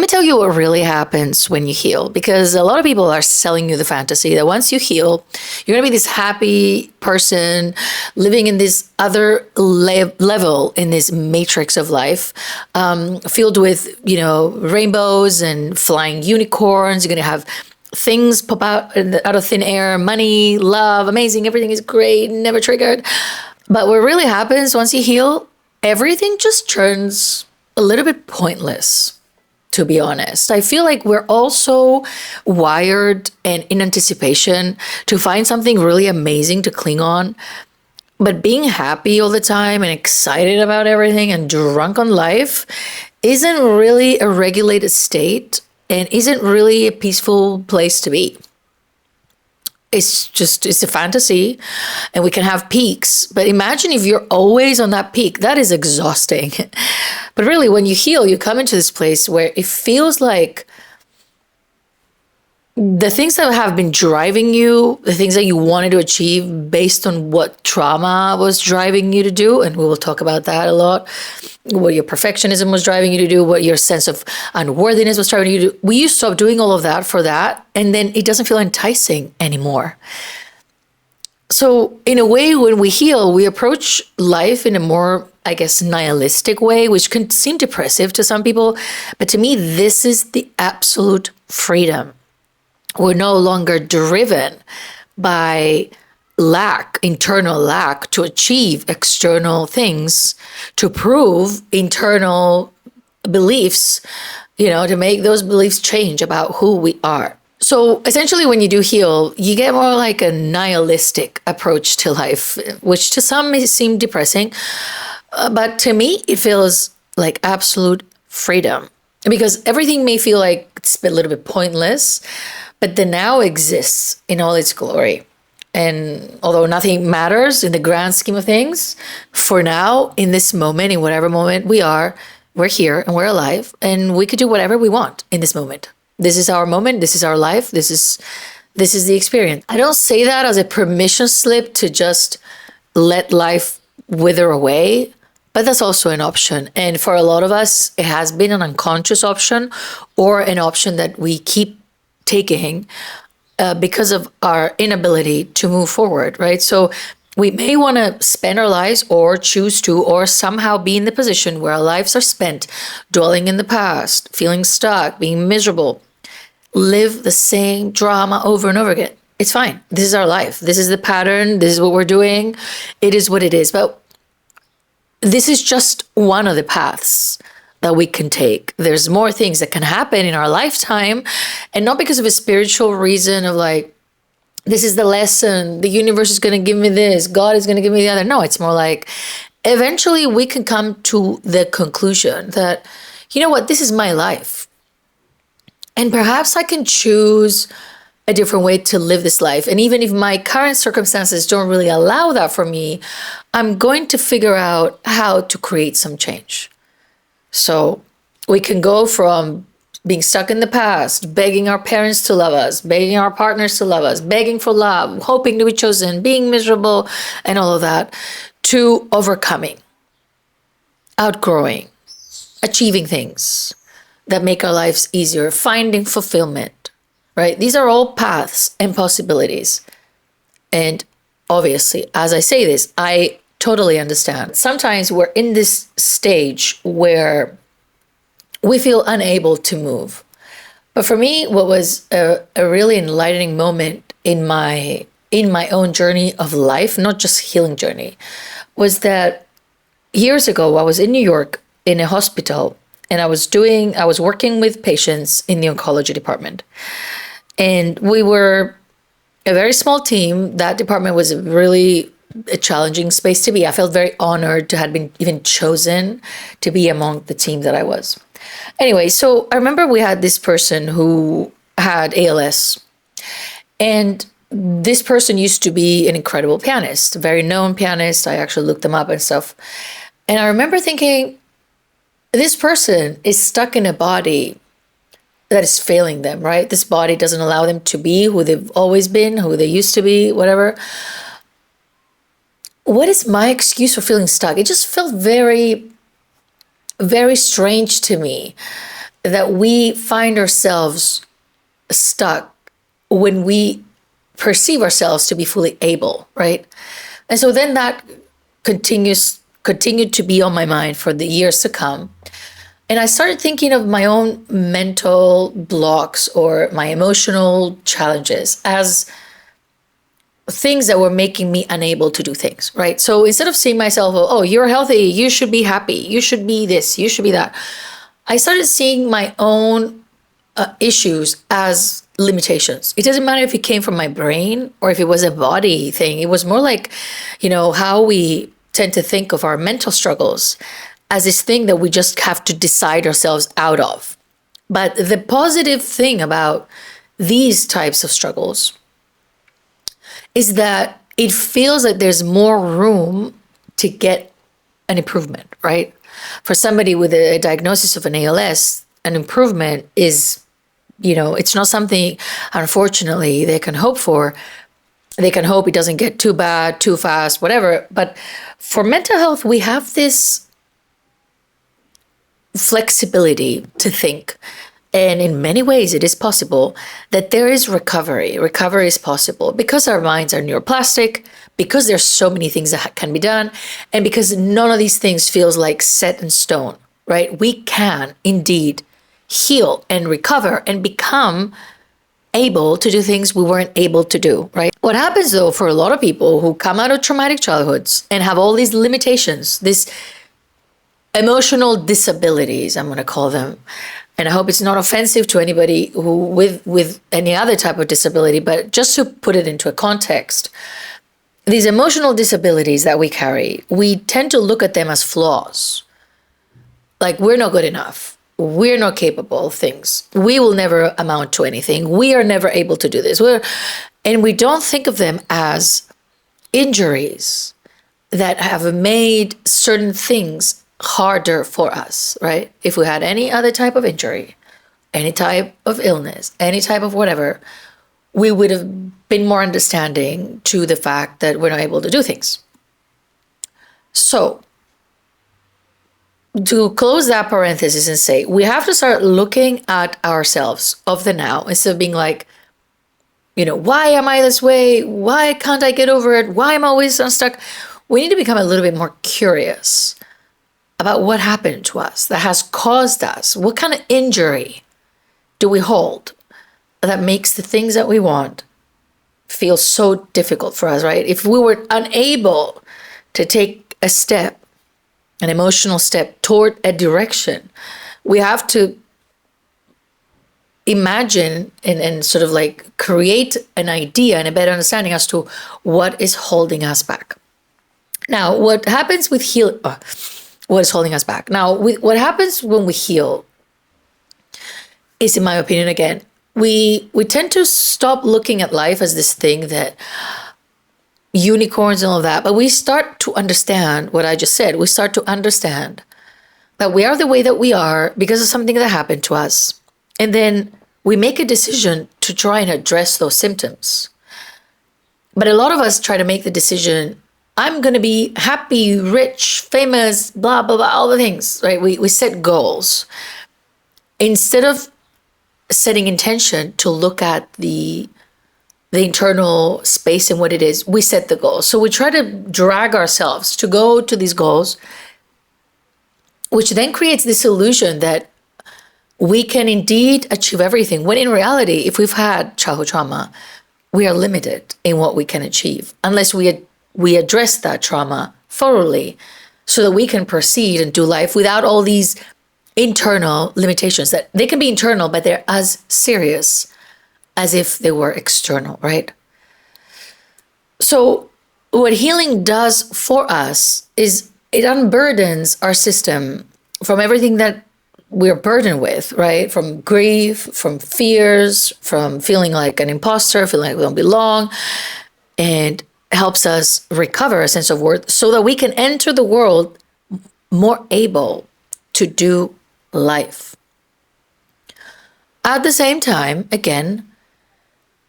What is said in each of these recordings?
Let me tell you what really happens when you heal, because a lot of people are selling you the fantasy that once you heal, you're going to be this happy person living in this other level in this matrix of life, filled with, rainbows and flying unicorns. You're going to have things pop out of thin air, money, love, amazing, everything is great, never triggered. But what really happens once you heal, everything just turns a little bit pointless. To be honest, I feel like we're also wired and in anticipation to find something really amazing to cling on. But being happy all the time and excited about everything and drunk on life isn't really a regulated state and isn't really a peaceful place to be. It's a fantasy, and we can have peaks, but imagine if you're always on that peak. That is exhausting. But really, when you heal, you come into this place where it feels like the things that have been driving you, the things that you wanted to achieve based on what trauma was driving you to do, and we will talk about that a lot, what your perfectionism was driving you to do, what your sense of unworthiness was driving you to do. You stop doing all of that for that, and then it doesn't feel enticing anymore. So in a way, when we heal, we approach life in a more, I guess, nihilistic way, which can seem depressive to some people. But to me, this is the absolute freedom. We're no longer driven by internal lack to achieve external things, to prove internal beliefs, to make those beliefs change about who we are. So essentially, when you do heal, you get more like a nihilistic approach to life, which to some may seem depressing. But to me, it feels like absolute freedom, because everything may feel like it's a little bit pointless, but the now exists in all its glory. And although nothing matters in the grand scheme of things, for now, in this moment, in whatever moment we're here and we're alive, and we could do whatever we want in this moment. This is our moment. This is our life. This is the experience. I don't say that as a permission slip to just let life wither away, but that's also an option. And for a lot of us, it has been an unconscious option, or an option that we keep taking because of our inability to move forward, right? So we may want to spend our lives, or choose to, or somehow be in the position where our lives are spent dwelling in the past, feeling stuck, being miserable, live the same drama over and over again. It's fine. This is our life. This is the pattern. This is what we're doing. It is what it is. But this is just one of the paths that we can take. There's more things that can happen in our lifetime, and not because of a spiritual reason of like, this is the lesson, the universe is going to give me this, God is going to give me the other. No, it's more like, eventually we can come to the conclusion that, you know what, this is my life. And perhaps I can choose a different way to live this life. And even if my current circumstances don't really allow that for me, I'm going to figure out how to create some change. So we can go from being stuck in the past, begging our parents to love us, begging our partners to love us, begging for love, hoping to be chosen, being miserable, and all of that, to overcoming, outgrowing, achieving things that make our lives easier, finding fulfillment, right? These are all paths and possibilities. And obviously, as I say this, I totally understand. Sometimes we're in this stage where we feel unable to move. But for me, what was a really enlightening moment in my own journey of life, not just healing journey, was that years ago, I was in New York in a hospital, and I was working with patients in the oncology department. And we were a very small team. That department was really a challenging space to be. I felt very honored to have been even chosen to be among the team that I was. Anyway, so I remember we had this person who had ALS. And this person used to be an incredible pianist, a very known pianist. I actually looked them up and stuff. And I remember thinking, this person is stuck in a body that is failing them, right? This body doesn't allow them to be who they've always been, who they used to be, whatever. What is my excuse for feeling stuck? It just felt very, very strange to me. that we find ourselves stuck when we perceive ourselves to be fully able, right? And so then that continued to be on my mind for the years to come. And I started thinking of my own mental blocks or my emotional challenges as things that were making me unable to do things, right? So instead of seeing myself, oh, you're healthy, you should be happy, you should be this, you should be that, I started seeing my own issues as limitations. It doesn't matter if it came from my brain or if it was a body thing. It was more like, how we tend to think of our mental struggles as this thing that we just have to decide ourselves out of. But the positive thing about these types of struggles is that it feels like there's more room to get an improvement, right? For somebody with a diagnosis of an ALS, an improvement is, it's not something, unfortunately, they can hope for. They can hope it doesn't get too bad, too fast, whatever. But for mental health, we have this flexibility to think. And in many ways, it is possible that there is recovery. Recovery is possible because our minds are neuroplastic, because there's so many things that can be done, and because none of these things feels like set in stone, right? We can indeed heal and recover and become able to do things we weren't able to do, right? What happens though for a lot of people who come out of traumatic childhoods and have all these limitations, these emotional disabilities, I'm going to call them, and I hope it's not offensive to anybody who with any other type of disability, but just to put it into a context, these emotional disabilities that we carry, we tend to look at them as flaws. Like we're not good enough. We're not capable of things. We will never amount to anything. We are never able to do this. And we don't think of them as injuries that have made certain things harder for us, right? If we had any other type of injury, any type of illness, any type of whatever, we would have been more understanding to the fact that we're not able to do things. So, to close that parenthesis and say, we have to start looking at ourselves of the now instead of being like, why am I this way? Why can't I get over it? Why am I always unstuck? We need to become a little bit more curious about what happened to us that has caused us. What kind of injury do we hold that makes the things that we want feel so difficult for us, right? If we were unable to take a step, an emotional step toward a direction, we have to imagine and sort of like create an idea and a better understanding as to what is holding us back. Now, what happens with what is holding us back? Now, what happens when we heal is, in my opinion, again, we tend to stop looking at life as this thing that unicorns and all that, but we start to understand what I just said. We start to understand that we are the way that we are because of something that happened to us. And then we make a decision to try and address those symptoms. But a lot of us try to make the decision, I'm going to be happy, rich, famous, blah, blah, blah, all the things, right? We set goals. Instead of setting intention to look at the internal space and what it is, we set the goals. So we try to drag ourselves to go to these goals, which then creates this illusion that we can indeed achieve everything, when in reality, if we've had childhood trauma, we are limited in what we can achieve unless we address that trauma thoroughly so that we can proceed and do life without all these internal limitations. That they can be internal, but they're as serious as if they were external, right? So what healing does for us is it unburdens our system from everything that we're burdened with, right? From grief, from fears, from feeling like an imposter, feeling like we don't belong, and helps us recover a sense of worth so that we can enter the world more able to do life. At the same time, again,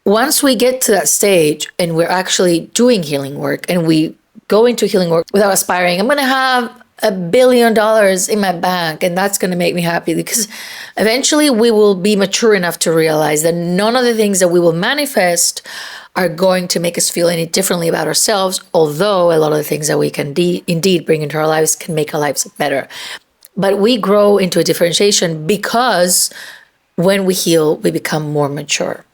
once we get to that stage and we're actually doing healing work and we go into healing work without aspiring, I'm going to have $1 billion in my bank and that's going to make me happy, because eventually we will be mature enough to realize that none of the things that we will manifest are going to make us feel any differently about ourselves, although a lot of the things that we can indeed bring into our lives can make our lives better. But we grow into a differentiation because when we heal, we become more mature.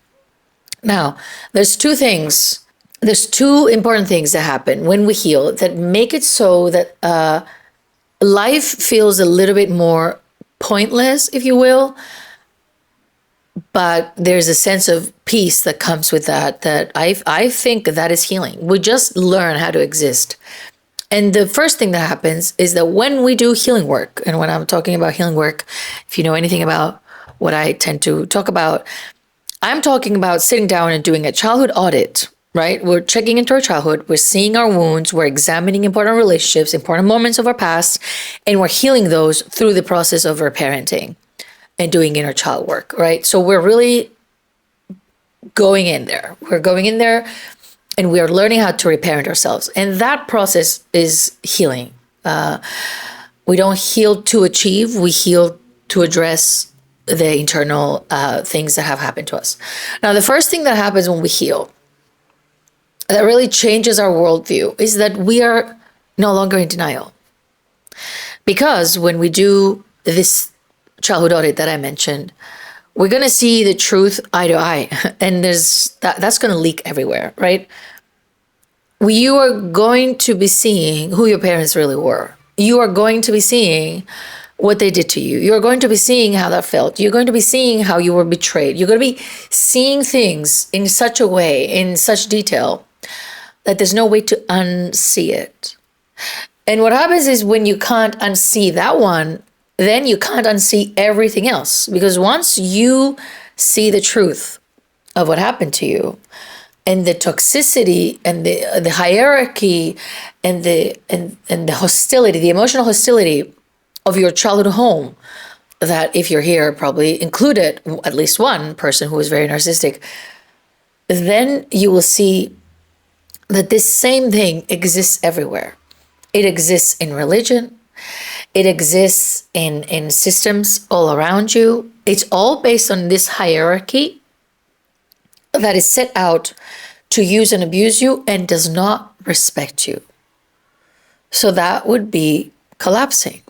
Now, there's two important things that happen when we heal that make it so that life feels a little bit more pointless, if you will, but there's a sense of peace that comes with that I think that is healing. We just learn how to exist. And the first thing that happens is that when we do healing work, and when I'm talking about healing work, if you know anything about what I tend to talk about, I'm talking about sitting down and doing a childhood audit, right? We're checking into our childhood, we're seeing our wounds, we're examining important relationships, important moments of our past, and we're healing those through the process of reparenting and doing inner child work, right? So we're really going in there. We're going in there and we are learning how to reparent ourselves. And that process is healing. We don't heal to achieve, we heal to address the internal things that have happened to us. Now, the first thing that happens when we heal that really changes our worldview is that we are no longer in denial. Because when we do this childhood audit that I mentioned, we're going to see the truth eye to eye. And that's going to leak everywhere, right? You are going to be seeing who your parents really were. You are going to be seeing what they did to you. You're going to be seeing how that felt. You're going to be seeing how you were betrayed. You're going to be seeing things in such a way, in such detail, that there's no way to unsee it. And what happens is when you can't unsee that one, then you can't unsee everything else. Because once you see the truth of what happened to you, and the toxicity and the hierarchy and the hostility, the emotional hostility of your childhood home, that if you're here probably included at least one person who was very narcissistic, then you will see that this same thing exists everywhere. It exists in religion. It exists in systems all around you. It's all based on this hierarchy that is set out to use and abuse you and does not respect you. So that would be collapsing.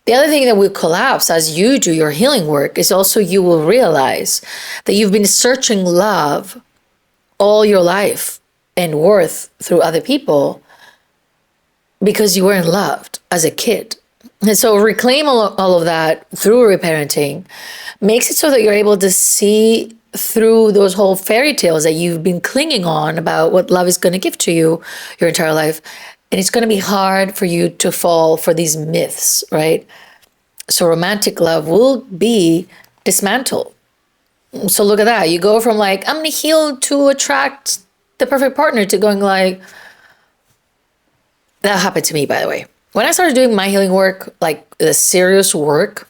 The other thing that will collapse as you do your healing work is also you will realize that you've been searching love all your life and worth through other people because you weren't loved as a kid. And so reclaim all of that through reparenting makes it so that you're able to see through those whole fairy tales that you've been clinging on about what love is going to give to you your entire life. And it's going to be hard for you to fall for these myths, right? So romantic love will be dismantled. So look at that. You go from like, I'm going to heal to attract the perfect partner to going like, that happened to me, by the way. When I started doing my healing work, like the serious work,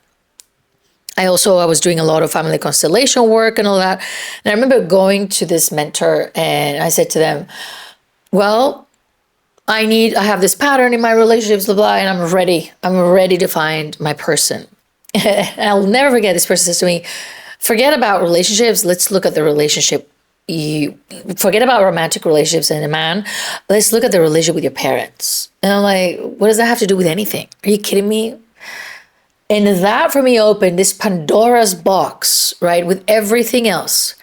I was doing a lot of family constellation work and all that. And I remember going to this mentor and I said to them, well, I have this pattern in my relationships, blah, blah, and I'm ready to find my person. And I'll never forget, this person says to me, forget about relationships. Let's look at the relationship. You forget about romantic relationships and a man. Let's look at the relationship with your parents. And I'm like, what does that have to do with anything? Are you kidding me? And that for me opened this Pandora's box, right, with everything else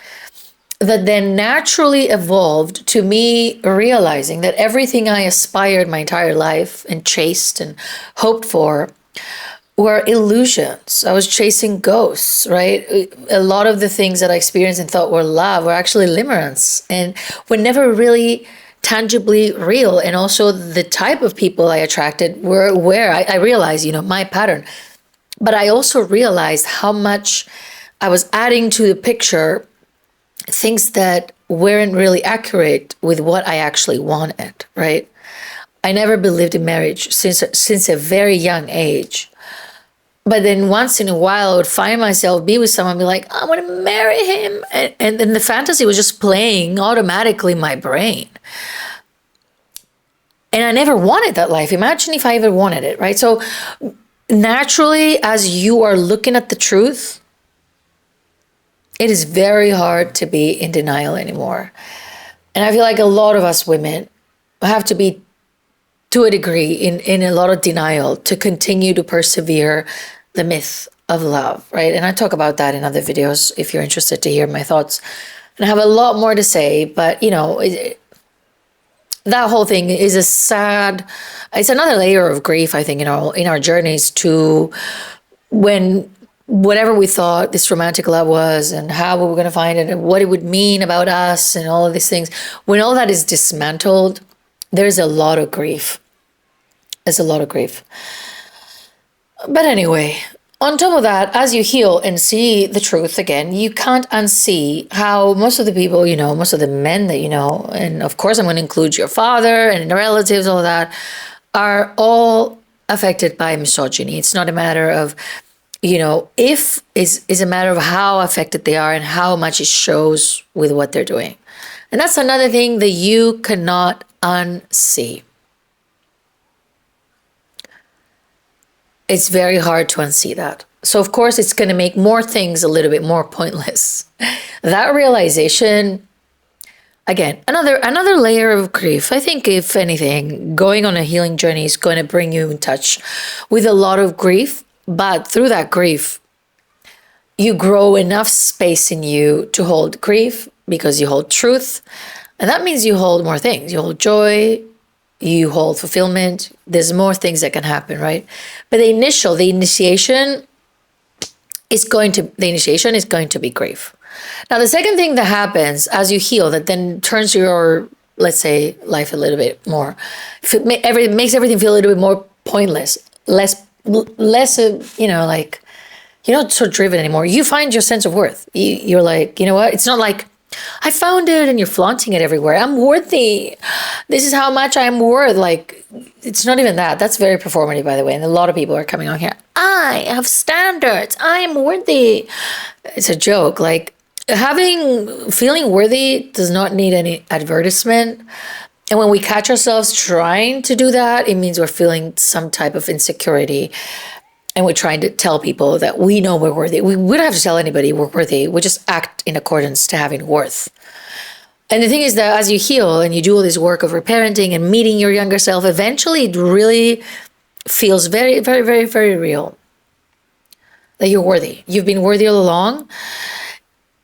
that then naturally evolved to me realizing that everything I aspired my entire life and chased and hoped for were illusions. I was chasing ghosts, right? A lot of the things that I experienced and thought were love were actually limerence and were never really tangibly real. And also the type of people I attracted were where I realized, my pattern. But I also realized how much I was adding to the picture things that weren't really accurate with what I actually wanted, right? I never believed in marriage since a very young age. But then once in a while, I would find myself be with someone and be like, I want to marry him. And then the fantasy was just playing automatically in my brain. And I never wanted that life. Imagine if I ever wanted it, right? So naturally, as you are looking at the truth, it is very hard to be in denial anymore. And I feel like a lot of us women have to be, to a degree, in a lot of denial to continue to persevere the myth of love, right? And I talk about that in other videos if you're interested to hear my thoughts. And I have a lot more to say, but that whole thing is it's another layer of grief, I think, in our journeys to when whatever we thought this romantic love was and how we were going to find it and what it would mean about us and all of these things, when all that is dismantled, there's a lot of grief. There's a lot of grief. But anyway, on top of that, as you heal and see the truth again, you can't unsee how most of the people, most of the men that and of course I'm going to include your father and relatives, all of that, are all affected by misogyny. It's not a matter of, if is a matter of how affected they are and how much it shows with what they're doing. And that's another thing that you cannot unsee. It's very hard to unsee that. So of course it's going to make more things a little bit more pointless. That realization, again, another layer of grief. I think if anything, going on a healing journey is going to bring you in touch with a lot of grief, but through that grief, you grow enough space in you to hold grief because you hold truth. And that means you hold more things. You hold joy, you hold fulfillment. There's more things that can happen, right? But the initiation is going to be grief. Now, the second thing that happens as you heal that then turns your, let's say, life a little bit more, makes everything feel a little bit more pointless, less, like you're not so driven anymore. You find your sense of worth. You're like, you know what? It's not like, I found it and you're flaunting it everywhere. I'm worthy. This is how much I'm worth. Like, it's not even that. That's very performative, by the way. And a lot of people are coming on here. I have standards. I am worthy. It's a joke. Like, feeling worthy does not need any advertisement. And when we catch ourselves trying to do that, it means we're feeling some type of insecurity. And we're trying to tell people that we know we're worthy. We don't have to tell anybody we're worthy. We just act in accordance to having worth. And the thing is that as you heal and you do all this work of reparenting and meeting your younger self, eventually it really feels very, very, very, very real that you're worthy. You've been worthy all along.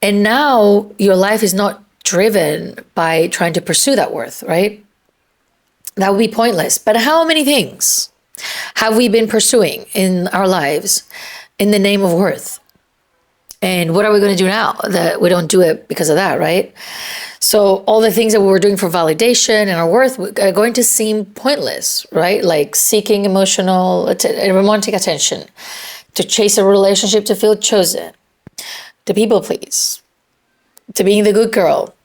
And now your life is not driven by trying to pursue that worth, right? That would be pointless. But how many things have we been pursuing in our lives in the name of worth? And what are we going to do now that we don't do it because of that, right? So all the things that we were doing for validation and our worth are going to seem pointless, right? Like seeking emotional and romantic attention, to chase a relationship to feel chosen, to people please, to being the good girl,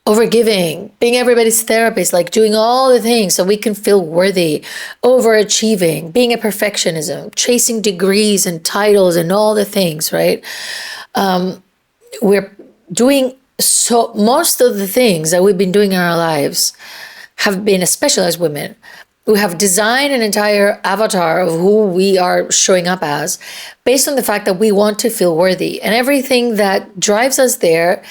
overgiving, being everybody's therapist, like doing all the things so we can feel worthy, overachieving, being a perfectionism, chasing degrees and titles and all the things, right? We're doing so most of the things that we've been doing in our lives have been, especially as women, we have designed an entire avatar of who we are showing up as based on the fact that we want to feel worthy. And everything that drives us there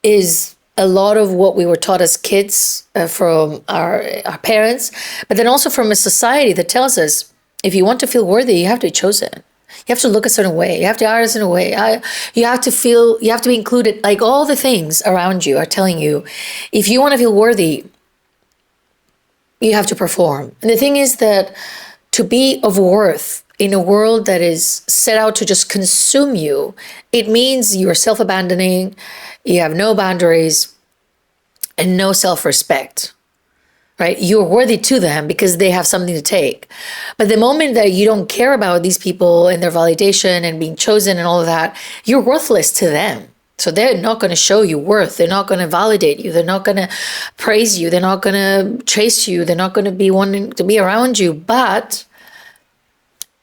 is a lot of what we were taught as kids from our parents, but then also from a society that tells us, if you want to feel worthy, you have to be chosen. You have to look a certain way. You have to act a certain way. You have to be included. Like all the things around you are telling you, if you want to feel worthy, you have to perform. And the thing is that to be of worth in a world that is set out to just consume you, it means you are self-abandoning, you have no boundaries and no self-respect, right? You're worthy to them because they have something to take. But the moment that you don't care about these people and their validation and being chosen and all of that, you're worthless to them. So they're not going to show you worth. They're not going to validate you. They're not going to praise you. They're not going to chase you. They're not going to be wanting to be around you. But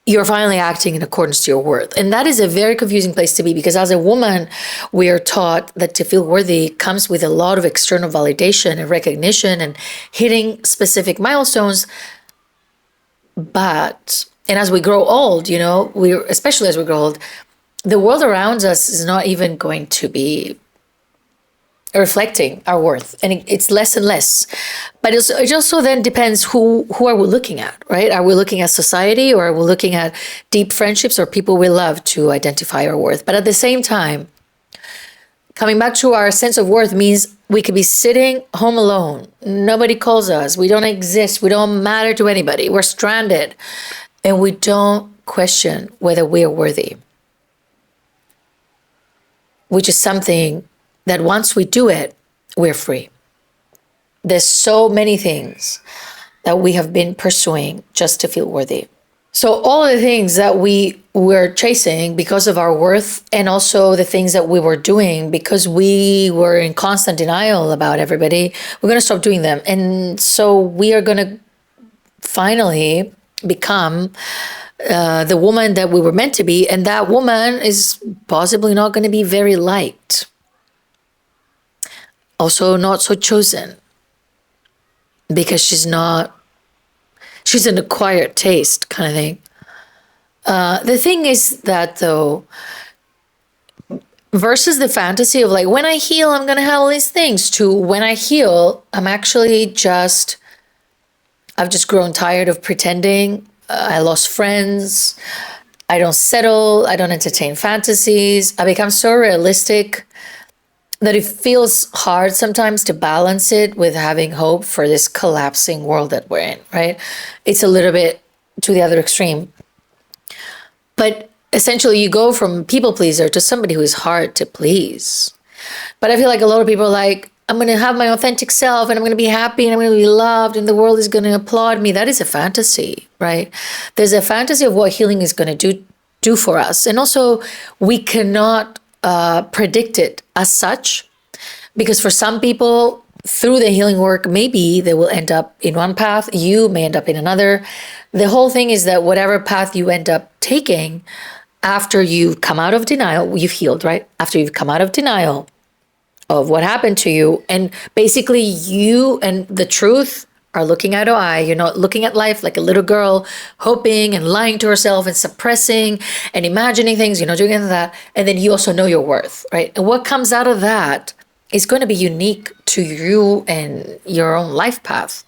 you're finally acting in accordance to your worth. And that is a very confusing place to be, because as a woman, we are taught that to feel worthy comes with a lot of external validation and recognition and hitting specific milestones. And as we grow old, especially as we grow old, the world around us is not even going to be reflecting our worth, and it's less and less. But it also then depends who are we looking at, right? Are we looking at society, or are we looking at deep friendships or people we love to identify our worth? But at the same time, coming back to our sense of worth means we could be sitting home alone, nobody calls us, we don't exist, we don't matter to anybody, we're stranded, and we don't question whether we are worthy, which is something that once we do it, we're free. There's so many things that we have been pursuing just to feel worthy. So all of the things that we were chasing because of our worth, and also the things that we were doing because we were in constant denial about everybody, we're going to stop doing them. And so we are going to finally become the woman that we were meant to be. And that woman is possibly not going to be very liked. Also not so chosen, because she's an acquired taste kind of thing. The thing is that, though, versus the fantasy of like, when I heal, I'm going to have all these things, to when I heal, I've just grown tired of pretending. I lost friends. I don't settle. I don't entertain fantasies. I become so realistic that it feels hard sometimes to balance it with having hope for this collapsing world that we're in, right? It's a little bit to the other extreme. But essentially, you go from people pleaser to somebody who is hard to please. But I feel like a lot of people are like, I'm going to have my authentic self, and I'm going to be happy, and I'm going to be loved, and the world is going to applaud me. That is a fantasy, right? There's a fantasy of what healing is going to do for us. And also, we cannot predict it as such, because for some people, through the healing work, maybe they will end up in one path, you may end up in another. The whole thing is that whatever path you end up taking, after you've come out of denial, you've healed, right? After you've come out of denial of what happened to you, and basically you and the truth are looking eye to eye. You're not looking at life like a little girl, hoping and lying to herself and suppressing and imagining things. You're not doing any of that. And then you also know your worth, right? And what comes out of that is going to be unique to you and your own life path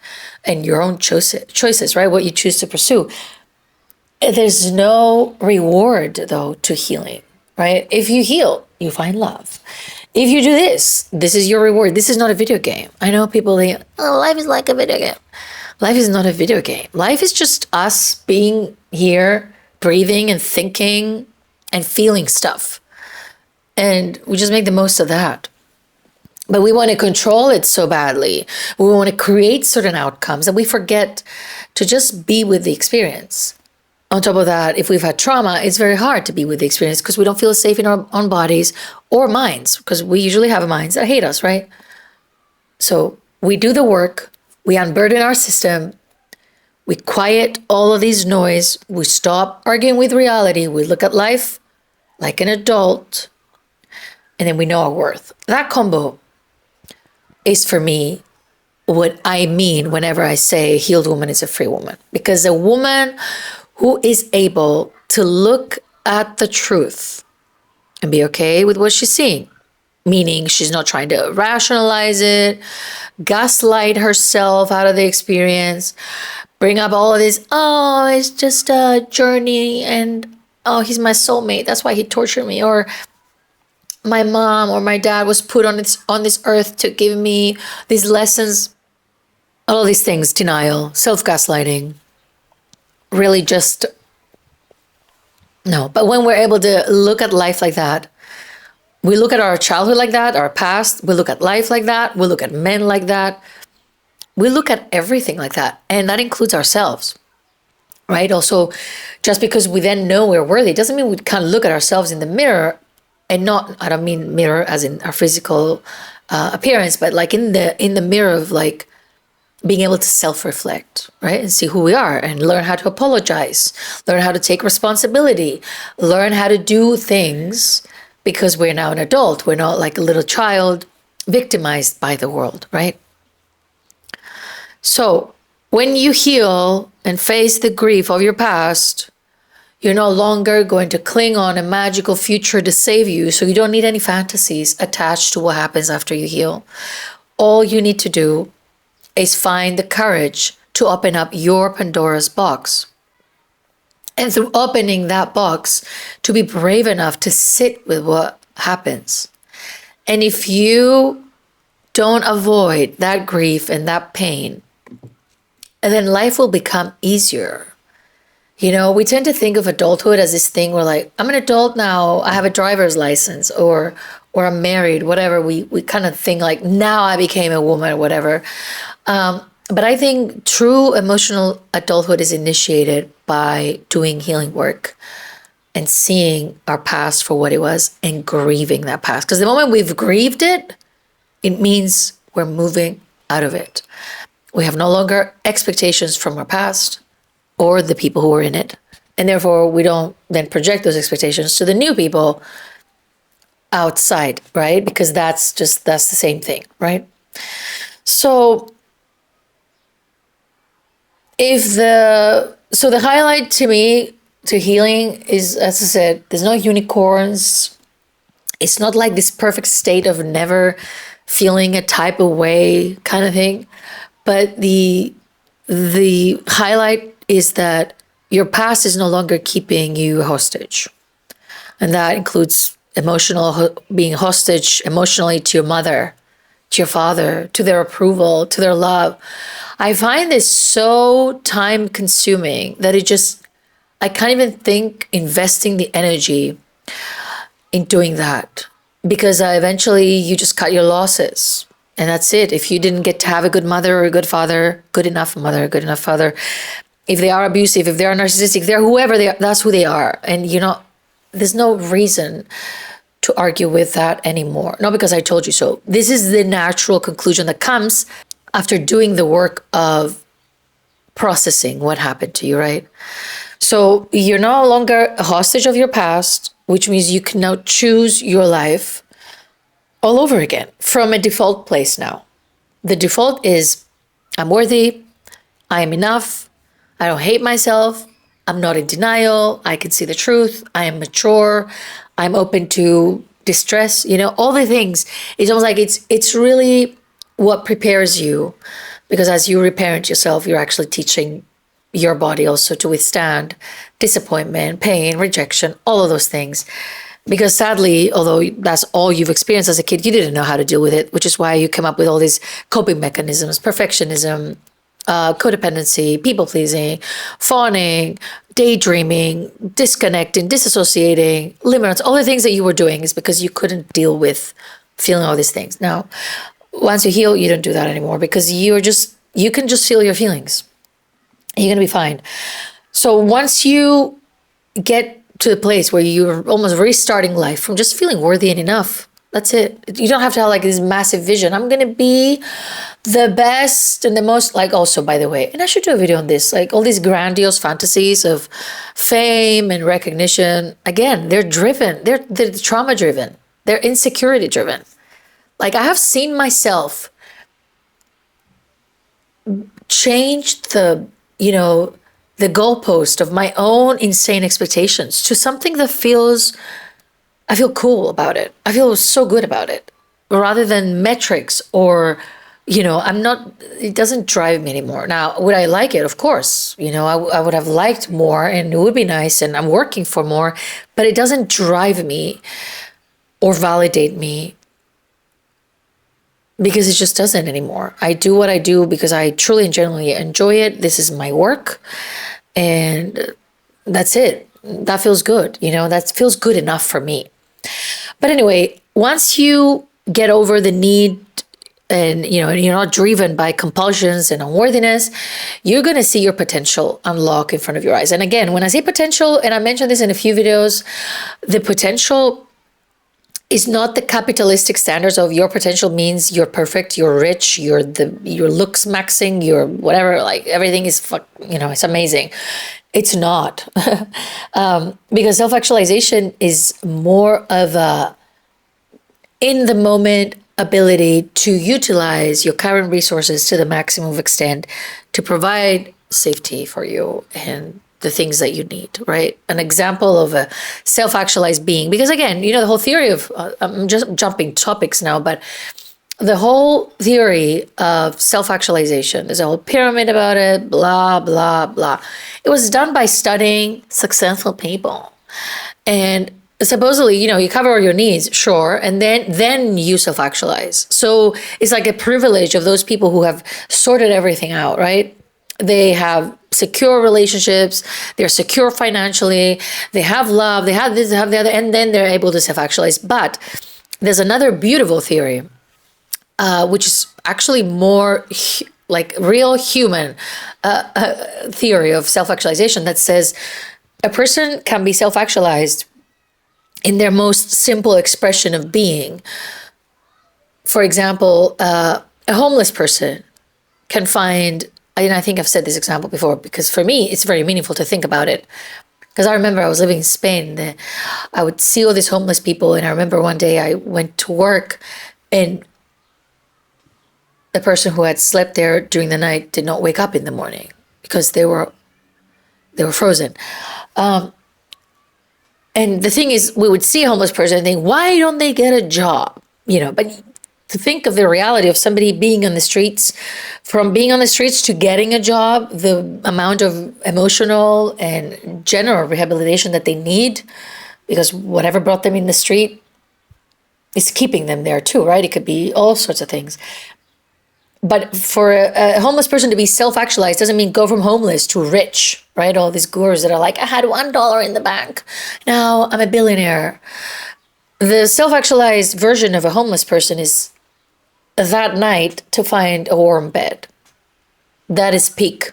and your own choices, right? What you choose to pursue. There's no reward, though, to healing, right? If you heal, you find love. If you do this is your reward. This is not a video game. I know people think, oh, life is like a video game. Life is not a video game. Life is just us being here, breathing and thinking and feeling stuff. And we just make the most of that. But we want to control it so badly. We want to create certain outcomes, and we forget to just be with the experience. On top of that, if we've had trauma, it's very hard to be with the experience because we don't feel safe in our own bodies or minds, because we usually have minds that hate us, right? So we do the work, we unburden our system, we quiet all of these noise, we stop arguing with reality, we look at life like an adult, and then we know our worth. That combo is, for me, what I mean whenever I say a healed woman is a free woman. Because a woman who is able to look at the truth and be okay with what she's seeing, meaning she's not trying to rationalize it, gaslight herself out of the experience, bring up all of this, oh, it's just a journey, and oh, he's my soulmate, that's why he tortured me, or my mom or my dad was put on this earth to give me these lessons. All of these things, denial, self-gaslighting, really just, no. But when we're able to look at life like that, we look at our childhood like that, our past, we look at life like that, we look at men like that, we look at everything like that, and that includes ourselves, right? Also, just because we then know we're worthy doesn't mean we can't look at ourselves in the mirror, and not, I don't mean mirror as in our physical appearance, but like in the mirror of like, being able to self-reflect, right? And see who we are and learn how to apologize, learn how to take responsibility, learn how to do things because we're now an adult. We're not like a little child victimized by the world, right? So when you heal and face the grief of your past, you're no longer going to cling on a magical future to save you. So you don't need any fantasies attached to what happens after you heal. All you need to do is find the courage to open up your Pandora's box. And through opening that box, to be brave enough to sit with what happens. And if you don't avoid that grief and that pain, then life will become easier. You know, we tend to think of adulthood as this thing where like, I'm an adult now, I have a driver's license, or I'm married, whatever. We kind of think like, now I became a woman or whatever. But I think true emotional adulthood is initiated by doing healing work and seeing our past for what it was and grieving that past. Because the moment we've grieved it, it means we're moving out of it. We have no longer expectations from our past or the people who were in it. And therefore, we don't then project those expectations to the new people outside, right? Because that's the same thing, right? So the highlight to me to healing is, as I said, there's no unicorns. It's not like this perfect state of never feeling a type of way kind of thing. But the highlight is that your past is no longer keeping you hostage. And that includes being hostage emotionally to your mother, to your father, to their approval, to their love. I find this so time consuming that I can't even think investing the energy in doing that, because eventually you just cut your losses. And that's it. If you didn't get to have a good mother or a good father, good enough mother, good enough father, if they are abusive, if they are narcissistic, if they're whoever they are, that's who they are. And there's no reason to argue with that anymore. Not because I told you so. This is the natural conclusion that comes after doing the work of processing what happened to you, right? So you're no longer a hostage of your past, which means you can now choose your life all over again from a default place now. The default is, I'm worthy, I am enough, I don't hate myself, I'm not in denial, I can see the truth, I am mature, I'm open to distress, all the things. It's almost like it's really what prepares you, because as you reparent yourself, you're actually teaching your body also to withstand disappointment, pain, rejection, all of those things. Because sadly, although that's all you've experienced as a kid, you didn't know how to deal with it, which is why you come up with all these coping mechanisms, perfectionism, codependency, people-pleasing, fawning, daydreaming, disconnecting, disassociating, limits, all the things that you were doing is because you couldn't deal with feeling all these things. Now, once you heal, you don't do that anymore, because you can just feel your feelings. You're going to be fine. So once you get to the place where you're almost restarting life from just feeling worthy and enough, that's it. You don't have to have like this massive vision. I'm going to be the best and the most, like, also, by the way, and I should do a video on this, like all these grandiose fantasies of fame and recognition. Again, they're driven. They're trauma driven. They're insecurity driven. Like, I have seen myself change the goalpost of my own insane expectations to something that I feel cool about it. I feel so good about it, rather than metrics or, it doesn't drive me anymore. Now, would I like it? Of course, I would have liked more, and it would be nice, and I'm working for more, but it doesn't drive me or validate me, because it just doesn't anymore. I do what I do because I truly and genuinely enjoy it. This is my work, and that's it. That feels good. That feels good enough for me. But anyway, once you get over the need and, you're not driven by compulsions and unworthiness, you're going to see your potential unlock in front of your eyes. And again, when I say potential, and I mentioned this in a few videos, the potential is not the capitalistic standards of your potential means you're perfect, you're rich, your looks maxing, you're whatever, like everything is it's amazing. It's not. Because self-actualization is more of a in the moment ability to utilize your current resources to the maximum extent to provide safety for you and the things that you need, right? An example of a self-actualized being, because again, the whole theory of, I'm just jumping topics now, but the whole theory of self-actualization, there's a whole pyramid about it, blah, blah, blah. It was done by studying successful people. And supposedly, you cover all your needs, sure, and then you self-actualize. So it's like a privilege of those people who have sorted everything out, right? They have secure relationships, they're secure financially, they have love, they have this, they have the other, and then they're able to self-actualize. But there's another beautiful theory, which is actually more like real human theory of self-actualization, that says a person can be self-actualized in their most simple expression of being. For example, a homeless person can find, and I think I've said this example before, because for me, it's very meaningful to think about it. Because I remember I was living in Spain, I would see all these homeless people, and I remember one day I went to work, and the person who had slept there during the night did not wake up in the morning because they were frozen. And the thing is, we would see a homeless person and think, why don't they get a job? But to think of the reality of somebody being on the streets, from being on the streets to getting a job, the amount of emotional and general rehabilitation that they need, because whatever brought them in the street is keeping them there too, right? It could be all sorts of things. But for a homeless person to be self-actualized doesn't mean go from homeless to rich, right? All these gurus that are like, I had $1 in the bank, now I'm a billionaire. The self-actualized version of a homeless person is that night to find a warm bed. That is peak.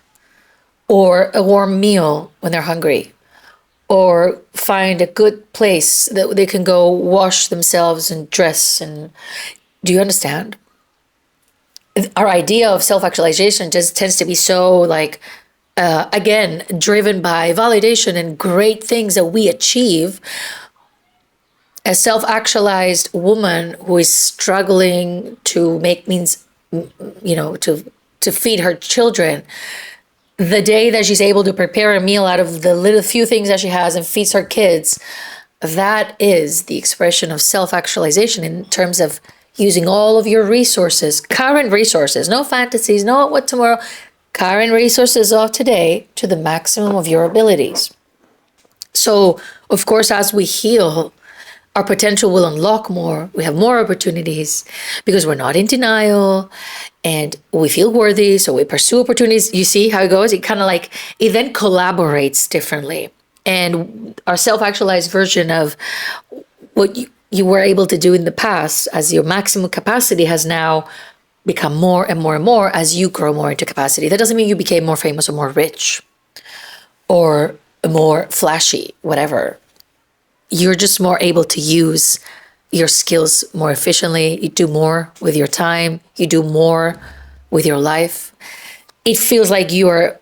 Or a warm meal when they're hungry. Or find a good place that they can go wash themselves and dress. And do you understand? Our idea of self-actualization just tends to be so again, driven by validation and great things that we achieve. A self-actualized woman who is struggling to make means, to feed her children, the day that she's able to prepare a meal out of the little few things that she has and feeds her kids, that is the expression of self-actualization in terms of using all of your resources, current resources, no fantasies, no what tomorrow, current resources of today to the maximum of your abilities. So, of course, as we heal, our potential will unlock more. We have more opportunities because we're not in denial and we feel worthy. So we pursue opportunities. You see how it goes? It kind of it then collaborates differently. And our self-actualized version of what you were able to do in the past as your maximum capacity has now become more and more and more as you grow more into capacity. That doesn't mean you became more famous or more rich or more flashy, whatever. You're just more able to use your skills more efficiently. You do more with your time. You do more with your life. It feels like you're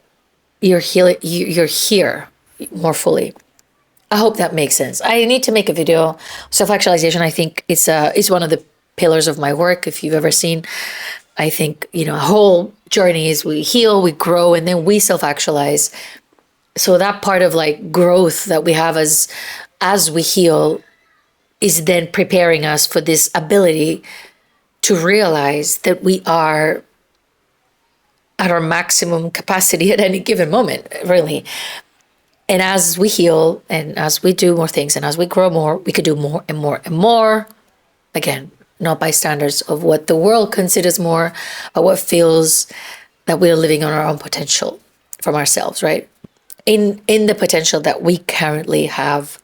here more fully. I hope that makes sense. I need to make a video. Self-actualization, I think it's one of the pillars of my work. If you've ever seen, I think, a whole journey is we heal, we grow, and then we self-actualize. So that part of growth that we have as we heal is then preparing us for this ability to realize that we are at our maximum capacity at any given moment, really. And as we heal and as we do more things and as we grow more, we could do more and more and more. Again, not by standards of what the world considers more, but what feels that we're living on our own potential from ourselves, right? In the potential that we currently have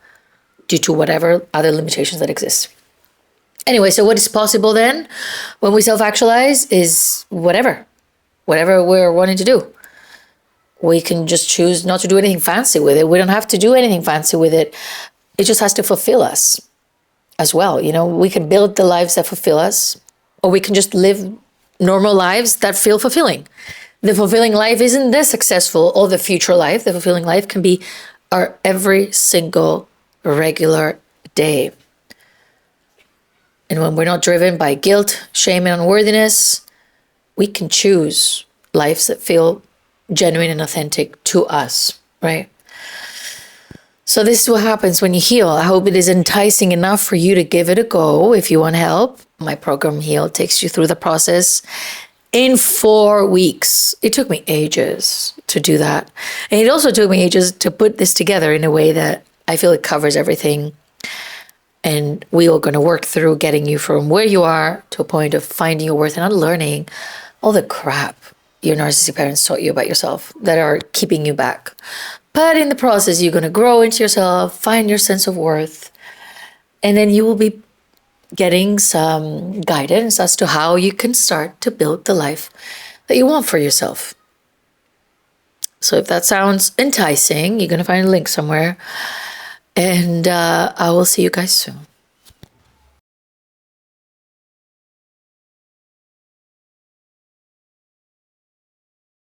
due to whatever other limitations that exist. Anyway, so what is possible then when we self-actualize is whatever we're wanting to do. We can just choose not to do anything fancy with it. We don't have to do anything fancy with it. It just has to fulfill us. as well. We can build the lives that fulfill us, or we can just live normal lives that feel fulfilling. The fulfilling life isn't the successful or the future life. The fulfilling life can be our every single regular day. And when we're not driven by guilt, shame, and unworthiness, we can choose lives that feel genuine and authentic to us, right? So this is what happens when you heal. I hope it is enticing enough for you to give it a go. If you want help, my program Heal takes you through the process in 4 weeks. It took me ages to do that. And it also took me ages to put this together in a way that I feel it covers everything. And we are going to work through getting you from where you are to a point of finding your worth and unlearning all the crap your narcissistic parents taught you about yourself that are keeping you back. But in the process, you're going to grow into yourself, find your sense of worth, and then you will be getting some guidance as to how you can start to build the life that you want for yourself. So if that sounds enticing, you're going to find a link somewhere. And I will see you guys soon.